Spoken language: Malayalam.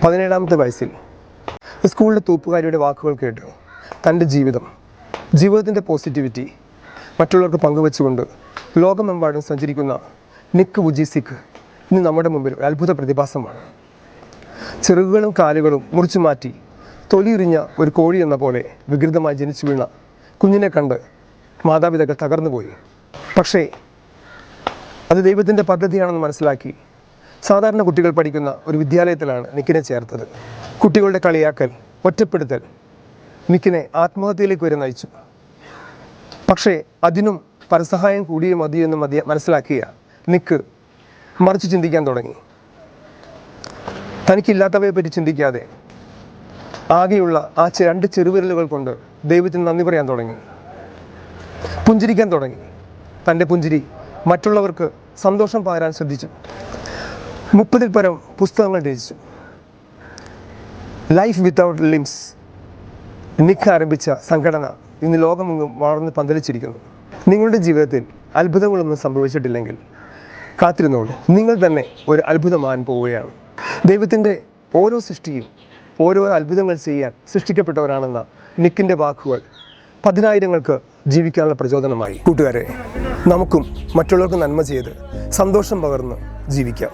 17ാമത്തെ വയസ്സിൽ സ്കൂളിലെ തൂപ്പുകാരിയുടെ വാക്കുകൾ കേട്ട് തൻ്റെ ജീവിതത്തിൻ്റെ പോസിറ്റിവിറ്റി മറ്റുള്ളവർക്ക് പങ്കുവെച്ചുകൊണ്ട് ലോകമെമ്പാടും സഞ്ചരിക്കുന്ന നിക്ക് വുജിസിക്ക് ഇന്ന് നമ്മുടെ മുമ്പിൽ ഒരു അത്ഭുത പ്രതിഭാസമാണ്. ചിറകുകളും കാലുകളും മുറിച്ചു മാറ്റി തൊലിയുരിഞ്ഞ ഒരു കോഴി എന്ന പോലെ വികൃതമായി ജനിച്ചു വീണ കുഞ്ഞിനെ കണ്ട് മാതാപിതാക്കൾ തകർന്നുപോയി. പക്ഷേ അത് ദൈവത്തിൻ്റെ പദ്ധതിയാണെന്ന് മനസ്സിലാക്കി സാധാരണ കുട്ടികൾ പഠിക്കുന്ന ഒരു വിദ്യാലയത്തിലാണ് നിക്കിനെ ചേർത്തത്. കുട്ടികളുടെ കളിയാക്കൽ, ഒറ്റപ്പെടുത്തൽ നിക്കിനെ ആത്മഹത്യയിലേക്ക് വരെ നയിച്ചു. പക്ഷേ അതിനും പരസഹായം കൂടിയേ മതിയെന്ന് മനസ്സിലാക്കിയ നിക്ക് മറിച്ച് ചിന്തിക്കാൻ തുടങ്ങി. തനിക്കില്ലാത്തവയെ പറ്റി ചിന്തിക്കാതെ ആകെയുള്ള ആ രണ്ട് ചെറുവിരലുകൾ കൊണ്ട് ദൈവത്തിന് നന്ദി പറയാൻ തുടങ്ങി. പുഞ്ചിരിക്കാൻ തുടങ്ങി. തൻ്റെ പുഞ്ചിരി മറ്റുള്ളവർക്ക് സന്തോഷം പകരാൻ ശ്രദ്ധിച്ചു. 30-ൽ പരം പുസ്തകങ്ങൾ രചിച്ചു. ലൈഫ് വിത്തൗട്ട് ലിംസ് നിക്ക് ആരംഭിച്ച സംഘടന ഇന്ന് ലോകമെങ്ങും വളർന്ന് പന്തലിച്ചിരിക്കുന്നു. നിങ്ങളുടെ ജീവിതത്തിൽ അത്ഭുതങ്ങളൊന്നും സംഭവിച്ചിട്ടില്ലെങ്കിൽ കാത്തിരുന്നോളൂ, നിങ്ങൾ തന്നെ ഒരു അത്ഭുതമാകാൻ പോവുകയാണ്. ദൈവത്തിൻ്റെ ഓരോ സൃഷ്ടിയും ഓരോ അത്ഭുതങ്ങൾ ചെയ്യാൻ സൃഷ്ടിക്കപ്പെട്ടവരാണെന്ന നിക്കിൻ്റെ വാക്കുകൾ 10,000-ങ്ങൾക്ക് ജീവിക്കാനുള്ള പ്രചോദനമായി. കൂട്ടുകാരെ, നമുക്കും മറ്റുള്ളവർക്ക് നന്മ ചെയ്ത് സന്തോഷം പകർന്ന് ജീവിക്കാം.